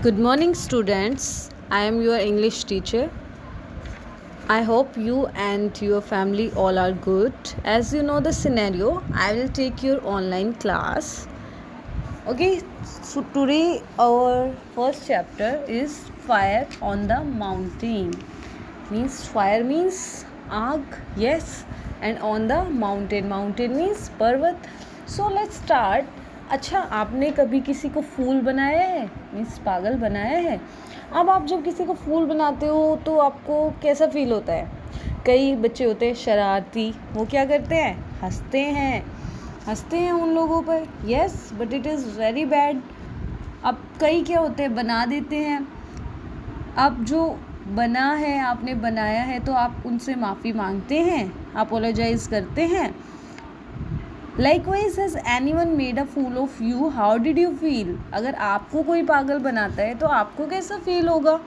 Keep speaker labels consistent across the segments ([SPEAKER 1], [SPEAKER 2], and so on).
[SPEAKER 1] Good morning, students. I am your English teacher. I hope you and your family all are good. As you know the scenario, I will take your online class. Okay, so today our first chapter is Fire on the Mountain. Means fire means आग, yes, and on the mountain. Mountain means पर्वत. So let's start. अच्छा, आपने कभी किसी को फूल बनाया है? Means पागल बनाया है? अब आप जब किसी को फूल बनाते हो तो आपको कैसा फील होता है? कई बच्चे होते हैं शरारती, वो क्या करते हैं? हंसते हैं उन लोगों पर. Yes, but it is very bad. अब कई क्या होते हैं, बना देते हैं. अब जो बना है, आपने बनाया है, तो आप उनसे माफ़ी मांगते हैं, अपोलोजाइज करते हैं. Likewise, has anyone made a fool of you? How did you feel? अगर आपको कोई पागल बनाता है तो आपको कैसा फील होगा?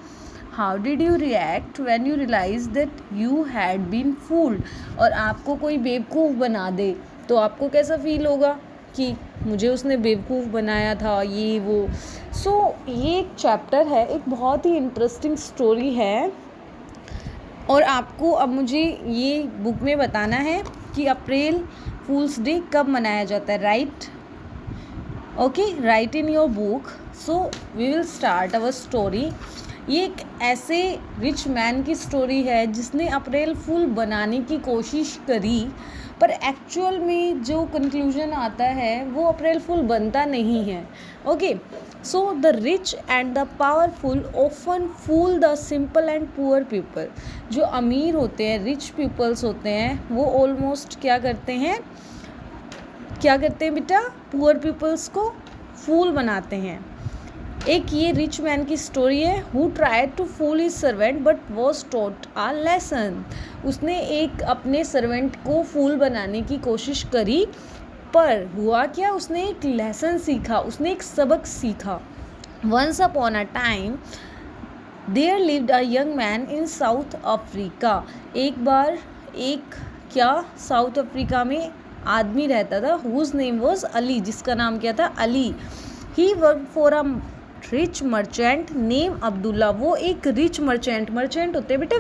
[SPEAKER 1] How did you react when you realized that you had been fooled? और आपको कोई बेवकूफ़ बना दे तो आपको कैसा फील होगा कि मुझे उसने बेवकूफ़ बनाया था, ये वो. ये एक चैप्टर है, एक बहुत ही इंटरेस्टिंग स्टोरी है. और आपको अब मुझे ये बुक में बताना है कि अप्रैल फूल्स डे कब मनाया जाता है. Right? Okay, right in your book. So we will start our story. ये एक ऐसे रिच मैन की स्टोरी है जिसने अप्रैल फूल बनाने की कोशिश करी, पर एक्चुअल में जो कंक्लूजन आता है वो अप्रैल फूल बनता नहीं है. Okay, so the rich and the powerful often fool the simple and poor people. जो अमीर होते हैं, रिच पीपल्स होते हैं, वो ऑलमोस्ट क्या करते हैं बेटा? पुअर पीपल्स को फूल बनाते हैं. एक ये रिच मैन की स्टोरी है. Who tried to fool his servant but was taught a lesson. उसने एक अपने सर्वेंट को फूल बनाने की कोशिश करी, पर हुआ क्या? उसने एक लेसन सीखा, उसने एक सबक सीखा. Once upon a time there lived a young man in South Africa. एक बार साउथ अफ्रीका में आदमी रहता था, हुज नेम वॉज अली, जिसका नाम क्या था? Ali. He work for a rich merchant name Abdullah. वो एक रिच मर्चेंट होते हैं बेटा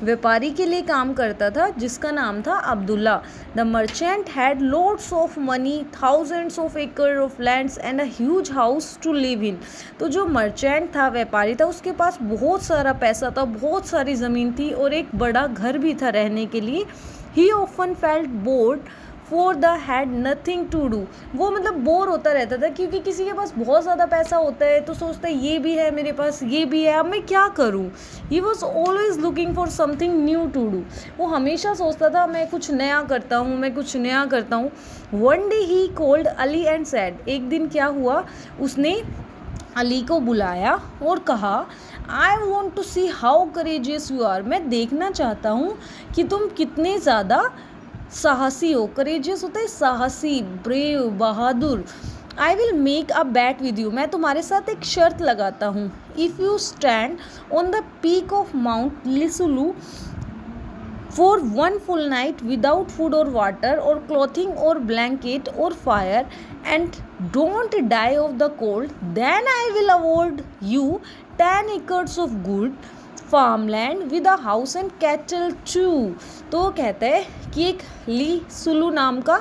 [SPEAKER 1] व्यापारी के लिए काम करता था, जिसका नाम था Abdullah. The merchant had lots of money, thousands of acre of lands and a huge house to live in. तो जो मर्चेंट था, व्यापारी था, उसके पास बहुत सारा पैसा था, बहुत सारी ज़मीन थी और एक बड़ा घर भी था रहने के लिए. He often felt bored for the had nothing to do. वो मतलब बोर होता रहता था, क्योंकि किसी के पास बहुत ज़्यादा पैसा होता है तो सोचता है ये भी है मेरे पास, ये भी है, अब मैं क्या करूँ. He was always looking for something new to do. वो हमेशा सोचता था मैं कुछ नया करता हूँ. One day he called Ali and said. एक दिन क्या हुआ, उसने अली को बुलाया और कहा, I want to see how courageous you are. मैं देखना चाहता हूँ कि तुम कितने ज़्यादा साहसी हो. करेजियस होता है साहसी, ब्रेव, बहादुर. I will make a bet with you. मैं तुम्हारे साथ एक शर्त लगाता हूँ. If you stand on the peak of Mount Lisulu for one full night without food और वाटर और क्लॉथिंग और ब्लैंकेट और fire and don't die of the cold, then I will award you 10 acres of good farmland with a house and cattle too. तो कहता है कि एक ली सुलू नाम का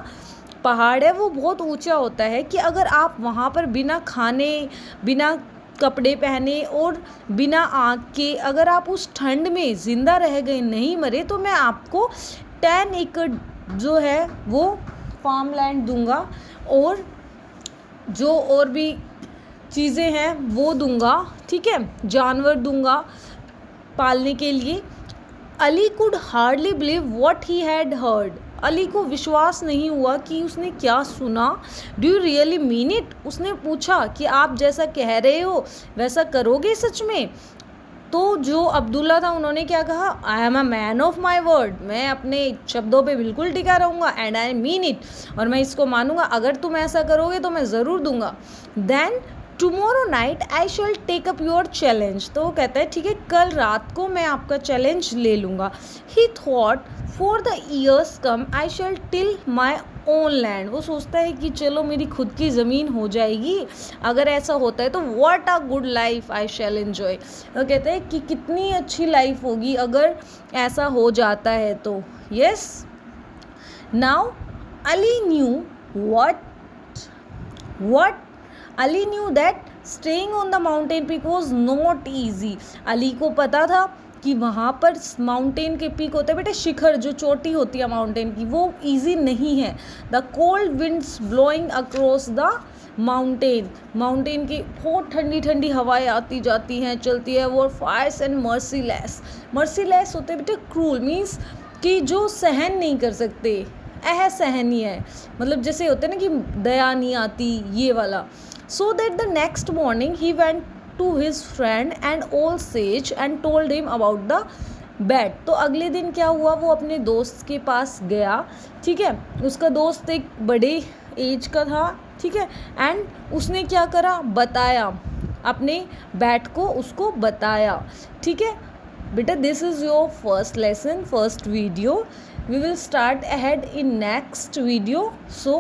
[SPEAKER 1] पहाड़ है, वो बहुत ऊंचा होता है, कि अगर आप वहाँ पर बिना खाने, बिना कपड़े पहने और बिना आग के, अगर आप उस ठंड में ज़िंदा रह गए, नहीं मरे, तो मैं आपको 10 एकड़ जो है वो फार्मलैंड दूंगा और जो और भी चीज़ें हैं वो दूंगा. ठीक है, जानवर दूंगा पालने के लिए. Ali could hardly believe what he had heard. Ali को विश्वास नहीं हुआ कि उसने क्या सुना. Do you really mean it. उसने पूछा कि आप जैसा कह रहे हो वैसा करोगे सच में. तो जो अब्दुल्ला था, उन्होंने क्या कहा, I am a man of my word. मैं अपने शब्दों पे बिल्कुल टिका रहूँगा. And I mean it. और मैं इसको मानूंगा. अगर तुम ऐसा करोगे तो मैं ज़रूर दूंगा. Then tomorrow night I shall take up your challenge. तो वो कहता है ठीक है, कल रात को मैं आपका चैलेंज ले लूँगा। He thought for the years come I shall till my own land. वो सोचता है कि चलो मेरी खुद की ज़मीन हो जाएगी अगर ऐसा होता है तो। What a good life I shall enjoy. वो कहते हैं कि कितनी अच्छी लाइफ होगी अगर ऐसा हो जाता है तो। Yes, now Ali new what Ali knew that staying on the mountain peak was not easy. Ali को पता था कि वहाँ पर माउंटेन के पीक होते हैं बेटे, शिखर जो चोटी होती है माउंटेन की, वो ईजी नहीं है। The cold winds blowing across the mountain की बहुत ठंडी ठंडी हवाएं आती जाती हैं, चलती है वो। फायर्स एंड मर्सीलेस होते हैं बेटे, क्रूल मीन्स कि जो सहन नहीं कर सकते, असहनीय है, मतलब जैसे होते हैं ना कि दया नहीं आती, ये वाला। So that the next morning he went to his friend and old sage and told him about the bet. तो अगले दिन क्या हुआ, वो अपने दोस्त के पास गया, ठीक है। उसका दोस्त एक बड़े एज का था, ठीक है। एंड उसने क्या करा, बताया अपने बैट को, उसको बताया, ठीक है। बेटा this is your first lesson, first video. We will start ahead in next video. So